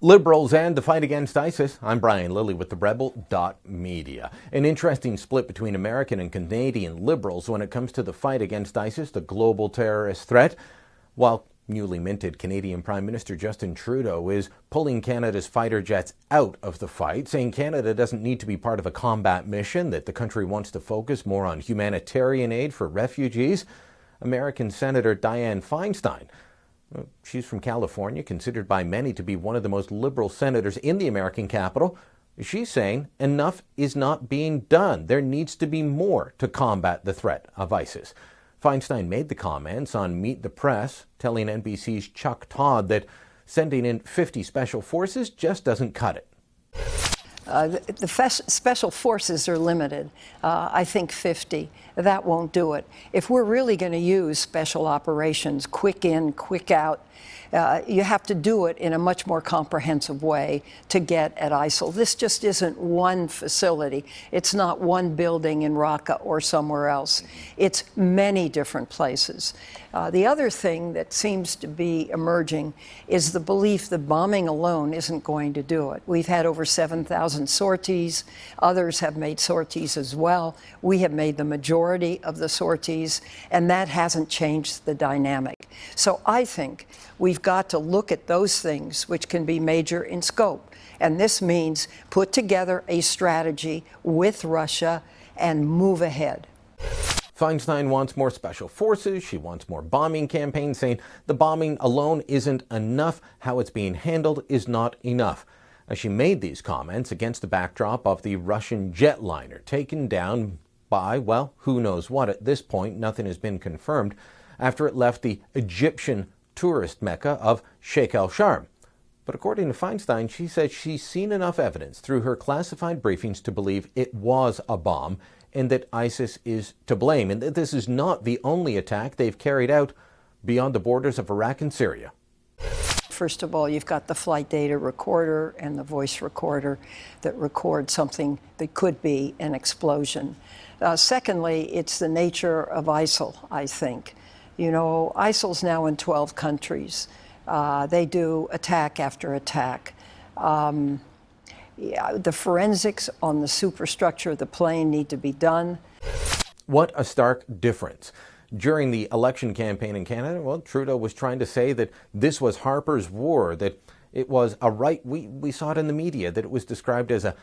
Liberals and the fight against ISIS. I'm Lilley with TheRebel.Media. An interesting split between American and Canadian liberals when it comes to the fight against ISIS, the global terrorist threat. While newly minted Canadian Prime Minister Justin Trudeau is pulling Canada's fighter jets out of the fight, saying Canada doesn't need to be part of a combat mission, that the country wants to focus more on humanitarian aid for refugees, American Senator Dianne Feinstein, she's from California, considered by many to be one of the most liberal senators in the American capital. She's saying enough is not being done. There needs to be more to combat the threat of ISIS. Feinstein made the comments on Meet the Press, telling NBC's Chuck Todd that sending in 50 special forces just doesn't cut it. The special forces are limited. I think 50. That won't do it. If we're really going to use special operations, quick in, quick out, you have to do it in a much more comprehensive way to get at ISIL. This just isn't one facility. It's not one building in Raqqa or somewhere else. It's many different places. The other thing that seems to be emerging is the belief that bombing alone isn't going to do it. We've had over 7,000 sorties. Others have made sorties as well. We have made the majority of the sorties, and that hasn't changed the dynamic. So I think we've got to look at those things which can be major in scope. And this means put together a strategy with Russia and move ahead. Feinstein wants more special forces. She wants more bombing campaigns, saying the bombing alone isn't enough. How it's being handled is not enough. As she made these comments against the backdrop of the Russian jetliner taken down by, well, who knows what. At this point, nothing has been confirmed after it left the Egyptian tourist mecca of Sheikh el-Sharm. But according to Feinstein, she said she's seen enough evidence through her classified briefings to believe it was a bomb and that ISIS is to blame, and that this is not the only attack they've carried out beyond the borders of Iraq and Syria. First of all, you've got the flight data recorder and the voice recorder that record something that could be an explosion. Secondly, it's the nature of ISIL, I think. You know, ISIL's now in 12 countries. They do attack after attack. The forensics on the superstructure of the plane need to be done. What a stark difference. During the election campaign in Canada, well, Trudeau was trying to say that this was Harper's war, that it was a we saw it in the media, that it was described as a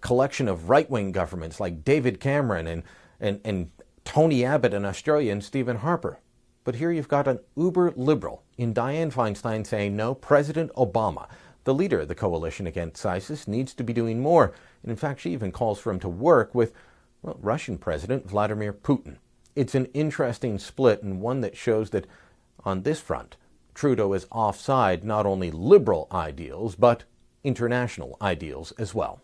collection of right-wing governments like David Cameron and Tony Abbott in Australia and Stephen Harper. But here you've got an uber-liberal in Dianne Feinstein saying, no, President Obama, the leader of the coalition against ISIS, needs to be doing more. And in fact, she even calls for him to work with, well, Russian President Vladimir Putin. It's an interesting split, and one that shows that on this front, Trudeau is offside not only liberal ideals, but international ideals as well.